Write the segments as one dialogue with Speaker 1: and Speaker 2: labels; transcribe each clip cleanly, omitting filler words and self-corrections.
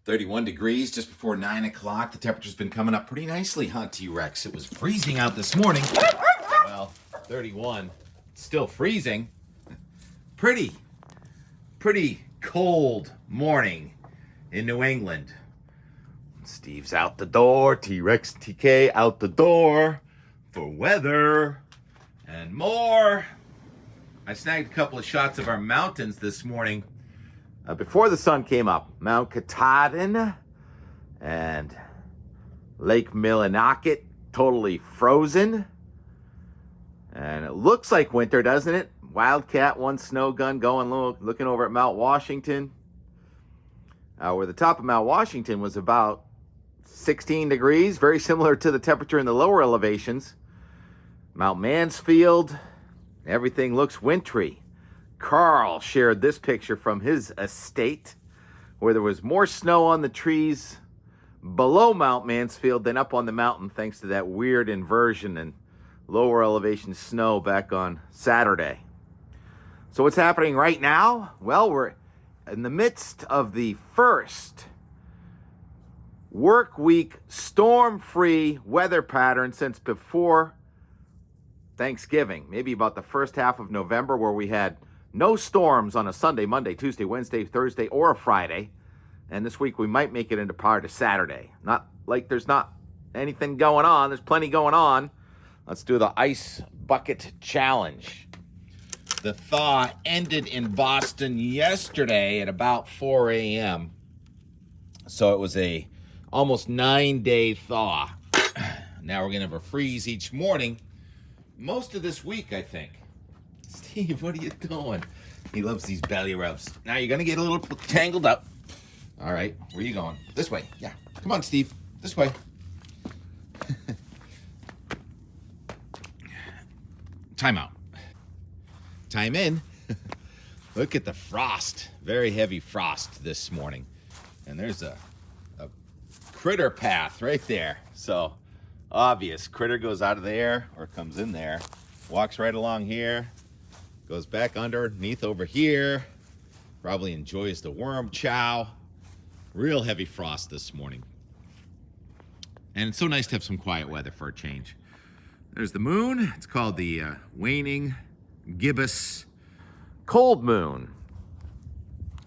Speaker 1: 31 degrees just before 9 o'clock. The temperature's been coming up pretty nicely, huh, T-Rex? It was freezing out this morning. Well, 31. Still freezing. Pretty cold morning in New England. Steve's out the door. T-Rex and TK out the door for weather and more. I snagged a couple of shots of our mountains this morning before the sun came up. Mount Katahdin and Lake Millinocket totally frozen. And it looks like winter, doesn't it? Wildcat, one snow gun going looking over at Mount Washington. Where the top of Mount Washington was about 16 degrees, very similar to the temperature in the lower elevations. Mount Mansfield, everything looks wintry. Carl shared this picture from his estate where there was more snow on the trees below Mount Mansfield than up on the mountain, thanks to that weird inversion and lower elevation snow back on Saturday. So what's happening right now? Well, we're in the midst of the first work week storm-free weather pattern since before Thanksgiving, maybe about the first half of November, where we had no storms on a Sunday, Monday, Tuesday, Wednesday, Thursday, or a Friday. And this week we might make it into part of Saturday. Not like there's not anything going on. There's plenty going on. Let's do the ice bucket challenge. The thaw ended in Boston yesterday at about 4 a.m. So it was a almost 9-day thaw. Now we're going to have a freeze each morning most of this week, I think. Steve, what are you doing? He loves these belly rubs. Now you're going to get a little tangled up. All right, where are you going? This way. Yeah. Come on, Steve. This way. Time out. Time in. Look at the frost. Very heavy frost this morning. And there's a critter path right there. So obvious. Critter goes out of there or comes in there. Walks right along here. Goes back underneath over here. Probably enjoys the worm chow. Real heavy frost this morning. And it's so nice to have some quiet weather for a change. There's the moon. It's called the waning gibbous cold moon.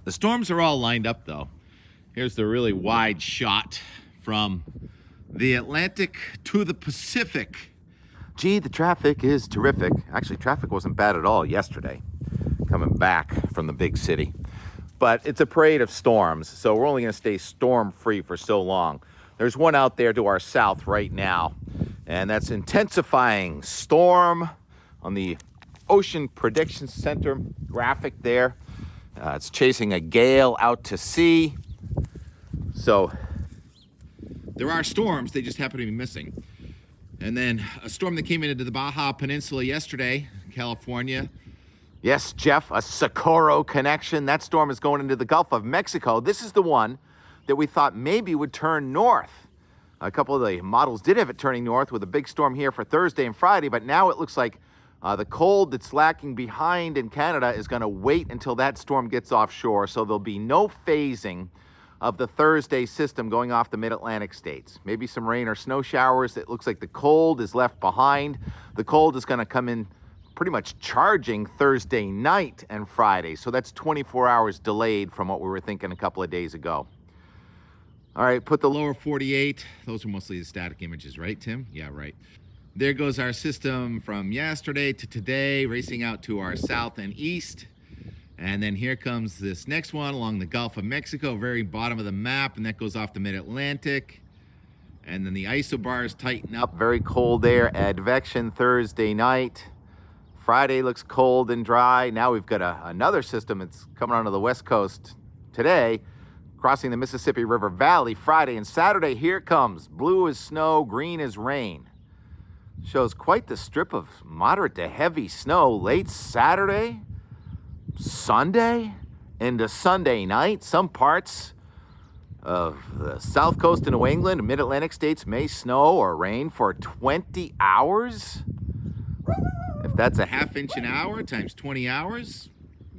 Speaker 1: The storms are all lined up, though. Here's the really wide shot from the Atlantic to the Pacific. Gee, the traffic is terrific. Actually, traffic wasn't bad at all yesterday, coming back from the big city. But it's a parade of storms, so we're only going to stay storm-free for so long. There's one out there to our south right now, and that's intensifying storm on the Ocean Prediction Center graphic there. It's chasing a gale out to sea. So there are storms, they just happen to be missing. And then a storm that came into the Baja Peninsula yesterday, California. Yes, Jeff, a Socorro connection. That storm is going into the Gulf of Mexico. This is the one that we thought maybe would turn north. A couple of the models did have it turning north with a big storm here for Thursday and Friday, but now it looks like the cold that's lacking behind in Canada is going to wait until that storm gets offshore, so there'll be no phasing of the Thursday system going off the mid-Atlantic states. Maybe some rain or snow showers. It looks like the cold is left behind. The cold is going to come in pretty much charging Thursday night and Friday. So that's 24 hours delayed from what we were thinking a couple of days ago. All right, put the lower 48. Those are mostly the static images, right, Tim? Yeah, right. There goes our system from yesterday to today, racing out to our south and east. And then here comes this next one along the Gulf of Mexico, very bottom of the map, and that goes off the mid-Atlantic. And then the isobars tighten up. Very cold air, advection Thursday night. Friday looks cold and dry. Now we've got another system that's coming onto the west coast today, crossing the Mississippi River Valley Friday and Saturday. Here it comes. Blue is snow, green is rain. Shows quite the strip of moderate to heavy snow late Saturday, Sunday, into Sunday night. Some parts of the south coast of New England and mid-Atlantic states may snow or rain for 20 hours. If that's a half inch an hour times 20 hours,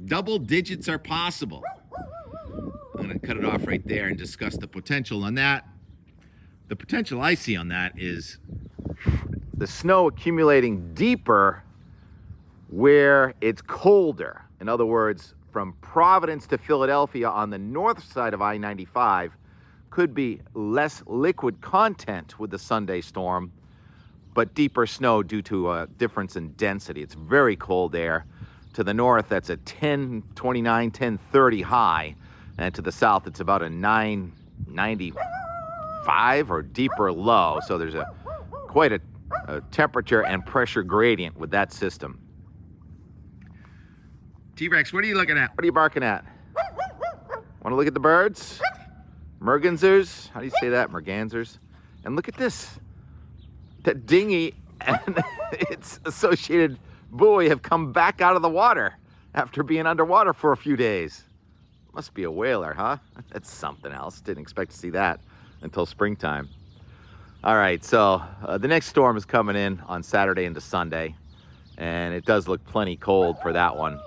Speaker 1: double digits are possible. I'm going to cut it off right there and discuss the potential on that. The potential I see on that is the snow accumulating deeper where it's colder. In other words, from Providence to Philadelphia on the north side of I-95 could be less liquid content with the Sunday storm, but deeper snow due to a difference in density. It's very cold air. To the north, that's a 1029, 1030 high, and to the south, it's about a 995 or deeper low. So there's quite a temperature and pressure gradient with that system. T-Rex, what are you looking at? What are you barking at? Want to look at the birds? Mergansers? How do you say that? Mergansers? And look at this. That dinghy and its associated buoy have come back out of the water after being underwater for a few days. Must be a whaler, huh? That's something else. Didn't expect to see that until springtime. All right, so the next storm is coming in on Saturday into Sunday, and it does look plenty cold for that one.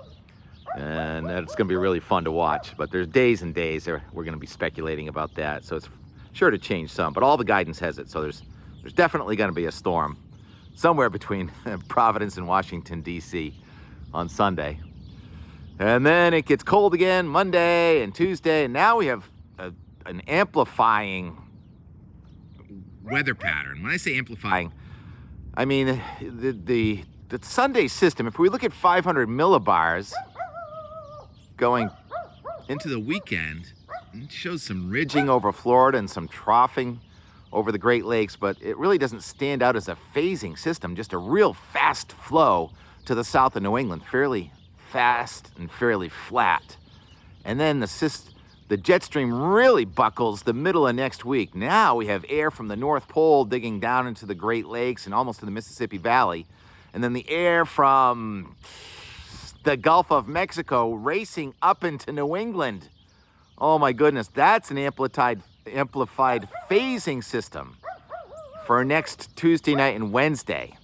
Speaker 1: And it's going to be really fun to watch. But there's days and days we're going to be speculating about that, so it's sure to change some. But all the guidance has it, so there's definitely going to be a storm somewhere between Providence and Washington, D.C. on Sunday. And then it gets cold again Monday and Tuesday, and now we have an amplifying weather pattern. When I say amplifying, I mean the Sunday system. If we look at 500 millibars going into the weekend, it shows some ridging over Florida and some troughing over the Great Lakes, but it really doesn't stand out as a phasing system, just a real fast flow to the south of New England, fairly fast and fairly flat. And then the jet stream really buckles the middle of next week. Now we have air from the North Pole digging down into the Great Lakes and almost to the Mississippi Valley. And then the air from the Gulf of Mexico racing up into New England. Oh my goodness, that's an amplified phasing system for next Tuesday night and Wednesday.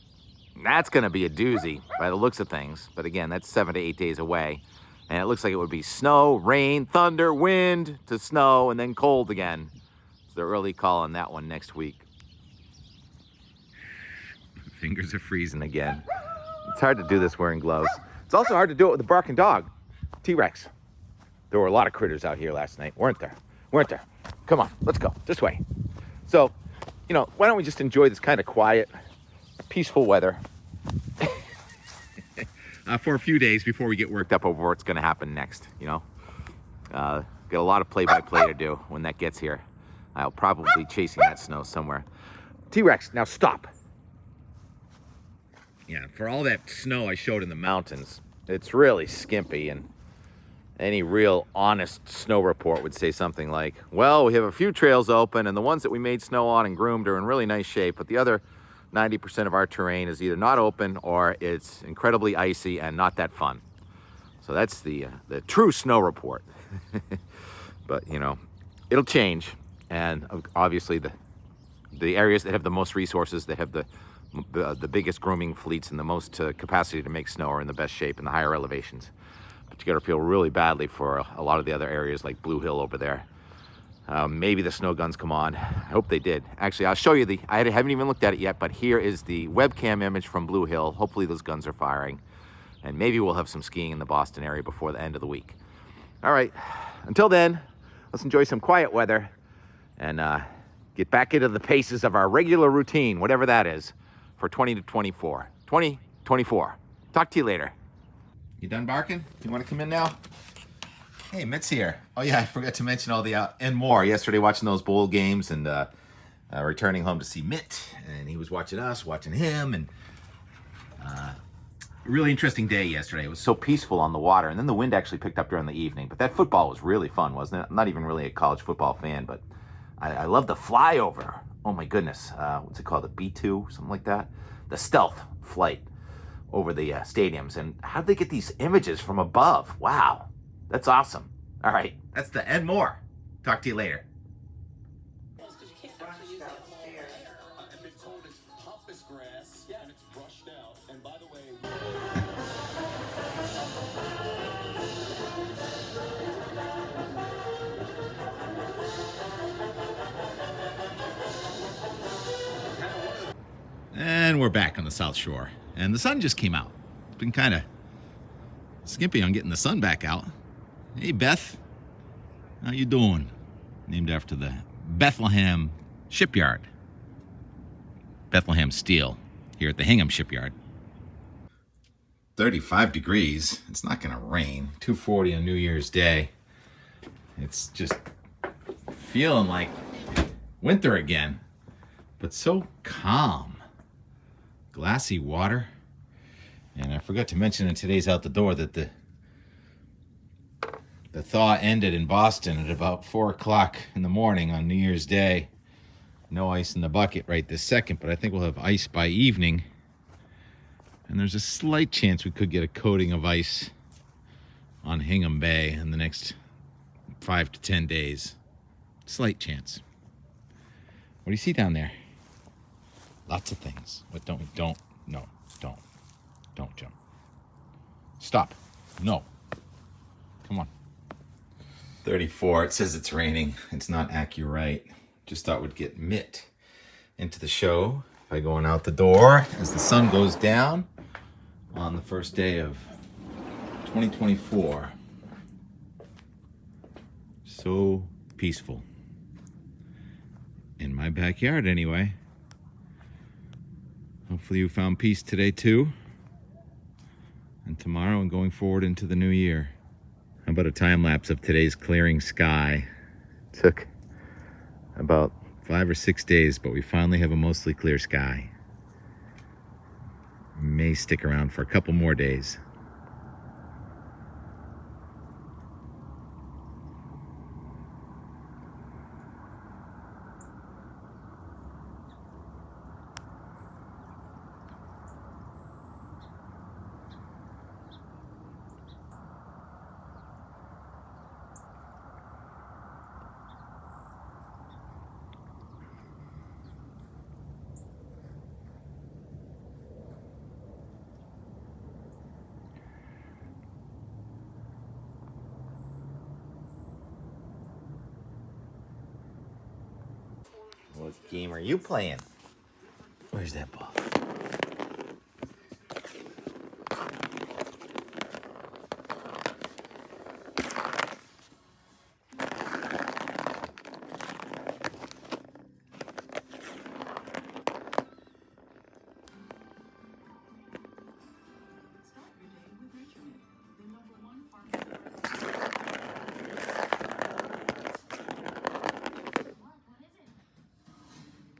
Speaker 1: That's going to be a doozy by the looks of things. But again, that's 7 to 8 days away. And it looks like it would be snow, rain, thunder, wind to snow, and then cold again. So they're early calling that one next week. Fingers are freezing again. It's hard to do this wearing gloves. It's also hard to do it with a barking dog. T-Rex. There were a lot of critters out here last night, weren't there? Weren't there? Come on, let's go this way. So, why don't we just enjoy this kind of quiet, peaceful weather for a few days before we get worked up over what's going to happen next, Got a lot of play-by-play to do when that gets here. I'll probably be chasing that snow somewhere. T-Rex, now stop. Yeah, for all that snow I showed in the mountains, it's really skimpy, and any real honest snow report would say something like, well, we have a few trails open, and the ones that we made snow on and groomed are in really nice shape, but the other 90% of our terrain is either not open or it's incredibly icy and not that fun. So that's the true snow report. But, it'll change, and obviously the areas that have the most resources, that have the biggest grooming fleets and the most capacity to make snow are in the best shape in the higher elevations. But you got to feel really badly for a lot of the other areas like Blue Hill over there. Maybe the snow guns come on. I hope they did. Actually, I'll show you I haven't even looked at it yet, but here is the webcam image from Blue Hill. Hopefully those guns are firing. And maybe we'll have some skiing in the Boston area before the end of the week. All right, until then, let's enjoy some quiet weather and get back into the paces of our regular routine, whatever that is, for 2024. Talk to you later. You done barking? You want to come in now? Hey, Mitt's here. Oh yeah, I forgot to mention all the and more. Yesterday watching those bowl games and returning home to see Mitt, and he was watching us, watching him, and really interesting day yesterday. It was so peaceful on the water, and then the wind actually picked up during the evening. But that football was really fun, wasn't it? I'm not even really a college football fan, but I love the flyover. Oh my goodness, what's it called? The B2, something like that? The stealth flight over the stadiums. And how'd they get these images from above? Wow, that's awesome. All right, that's the and more. Talk to you later. And we're back on the South Shore. And the sun just came out. It's been kind of skimpy on getting the sun back out. Hey, Beth. How you doing? Named after the Bethlehem Shipyard. Bethlehem Steel here at the Hingham Shipyard. 35 degrees. It's not going to rain. 2:40 on New Year's Day. It's just feeling like winter again, but so calm. Glassy water. And I forgot to mention in today's Out the Door that the thaw ended in Boston at about 4 o'clock in the morning on New Year's Day. No ice in the bucket right this second, but I think we'll have ice by evening. And there's a slight chance we could get a coating of ice on Hingham Bay in the next 5 to 10 days. Slight chance. What do you see down there? Lots of things. What don't jump. Stop. No. Come on. 34. It says it's raining. It's not accurate. Just thought we'd get Mitt into the show by going out the door as the sun goes down on the first day of 2024. So peaceful. In my backyard, anyway. Hopefully you found peace today, too. And tomorrow and going forward into the new year. How about a time lapse of today's clearing sky? Took about 5 or 6 days, but we finally have a mostly clear sky. May stick around for a couple more days. What game are you playing? Where's that ball?